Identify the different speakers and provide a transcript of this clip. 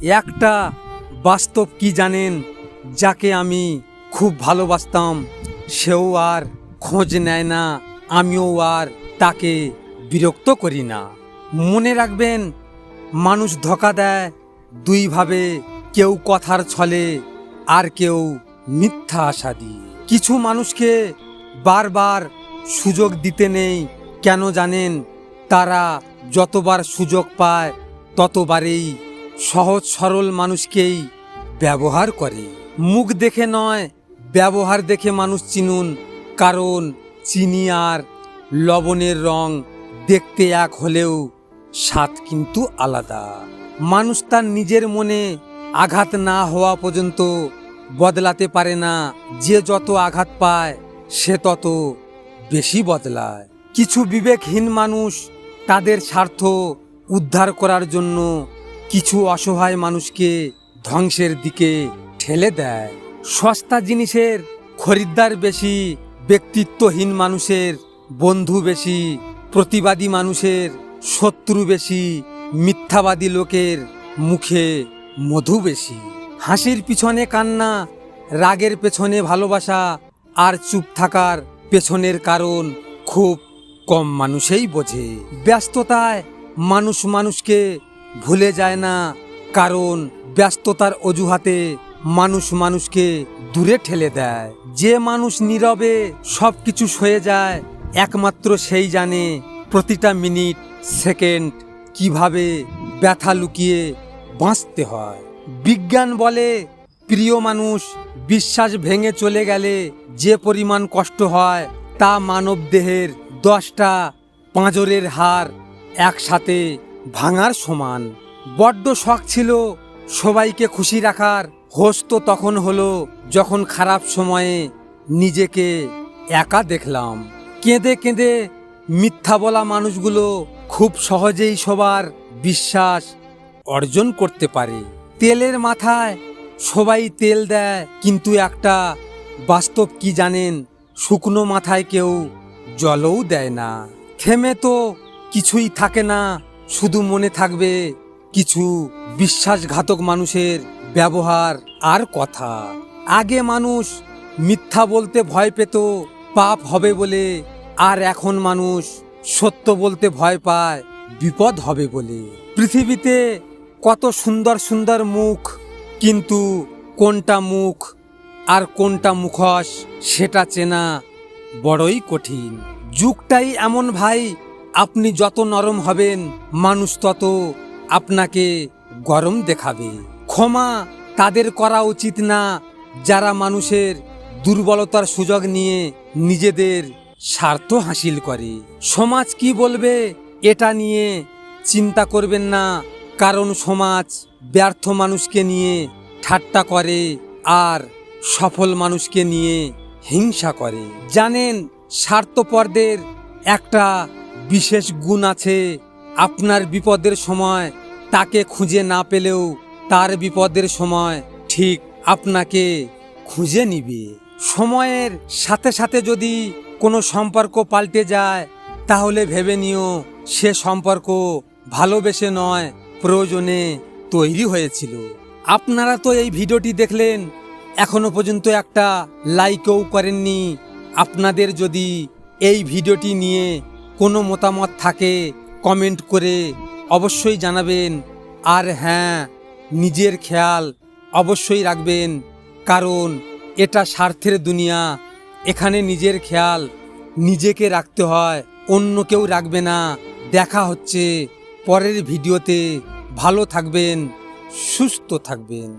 Speaker 1: একটা বাস্তব কি জানেন, যাকে আমি খুব ভালোবাসতাম সেও আর খোঁজ নেয় না, আমিও আর তাকে বিরক্ত করি না। মনে রাখবেন, মানুষ ধোঁকা দেয় দুইভাবে, কেউ কথার ছলে আর কেউ মিথ্যা আশা দিয়ে। কিছু মানুষকে বারবার সুযোগ দিতে নেই, কেন জানেন? তারা যতবার সুযোগ পায় ততবারেই সহজ সরল মানুষকেই ব্যবহার করে। মুখ দেখে নয়, ব্যবহার দেখে মানুষ চিনুন, কারণ চিনি আর লবণের রং দেখতে এক হলেও স্বাদ কিন্তু আলাদা। মানুষ তার নিজের মনে আঘাত না হওয়া পর্যন্ত বদলাতে পারে না। যে যত আঘাত পায় সে তত বেশি বদলায়। কিছু বিবেকহীন মানুষ তাদের স্বার্থ উদ্ধার করার জন্য কিছু অসহায় মানুষকে ধ্বংসের দিকে ঠেলে দেয়। সস্তা জিনিসের খরিদ্দার বেশি, ব্যক্তিত্বহীন মানুষের বন্ধু বেশি, প্রতিবাদী মানুষের শত্রু বেশি, মিথ্যাবাদী লোকের মুখে মধু বেশি। হাসির পিছনে কান্না, রাগের পেছনে ভালোবাসা, আর চুপ থাকার পেছনের কারণ খুব কম মানুষই বোঝে। ব্যস্ততায় মানুষ মানুষকে ভুলে যায় না, কারণ ব্যস্ততার অজুহাতে মানুষ মানুষকে দূরে ঠেলে দেয়। যে মানুষ নীরবে সব কিছু সয়ে যায়, একমাত্র সেই জানে প্রতিটা মিনিট সেকেন্ড কিভাবে ব্যথা লুকিয়ে বাঁচতে হয়। বিজ্ঞান বলে, প্রিয় মানুষ বিশ্বাস ভেঙে চলে গেলে যে পরিমাণ কষ্ট হয় তা মানব দেহের 10টা পাঁজরের হাড় একসাথে ভাঙার সমান। বড্ড শখ ছিল সবাইকে খুশি রাখার, হোশ তো তখন হলো যখন খারাপ সময়ে নিজেকে একা দেখলাম। কেঁদে কেঁদে মিথ্যা বলা মানুষগুলো খুব সহজেই সবার বিশ্বাস অর্জন করতে পারে। তেলের মাথায় সবাই তেল দেয়, কিন্তু একটা বাস্তব কি জানেন? শুকনো মাথায় কেউ জলও দেয় না। থেমে তো কিছুই থাকে না, শুধু মনে থাকবে কিছু বিশ্বাসঘাতক মানুষের ব্যবহার আর কথা। আগে মানুষ মিথ্যা বলতে ভয় পেত পাপ হবে বলে, আর এখন মানুষ সত্য বলতে ভয় পায় বিপদ হবে বলে। পৃথিবীতে কত সুন্দর সুন্দর মুখ, কিন্তু কোনটা মুখ আর কোনটা মুখোশ সেটা চেনা বড়ই কঠিন। যুগটাই এমন ভাই, আপনি যত নরম হবেন মানুষ তত আপনাকে গরম দেখাবে। ক্ষমা তাদের করা উচিত না যারা মানুষের দুর্বলতার সুযোগ নিয়ে নিজেদের স্বার্থ হাসিল করে। সমাজ কি বলবে এটা নিয়ে চিন্তা করবেন না, কারণ সমাজ ব্যর্থ মানুষকে নিয়ে ঠাট্টা করে আর সফল মানুষকে নিয়ে হিংসা করে। জানেন, স্বার্থপরদের একটা বিশেষ গুণ আছে, আপনার বিপদের সময় তাকে খুঁজে না পেলেও তার বিপদের সময় ঠিক আপনাকে খুঁজে নিবে। সময়ের সাথে সাথে যদি কোনো সম্পর্ক পাল্টে যায় তাহলে ভেবে নিও সে সম্পর্ক ভালোবেসে নয়, প্রয়োজনে তৈরি হয়েছিল। আপনারা তো এই ভিডিওটি দেখলেন, এখনো পর্যন্ত একটা লাইকও করেননি। আপনাদের যদি এই ভিডিওটি নিয়ে কোনো মতামত থাকে কমেন্ট করে অবশ্যই জানাবেন। আর হ্যাঁ, নিজের খেয়াল অবশ্যই রাখবেন, কারণ এটা স্বার্থের দুনিয়া। এখানে নিজের খেয়াল নিজেকে রাখতে হয়, অন্য কেউ রাখবে না। দেখা হচ্ছে পরের ভিডিওতে। ভালো থাকবেন, সুস্থ থাকবেন।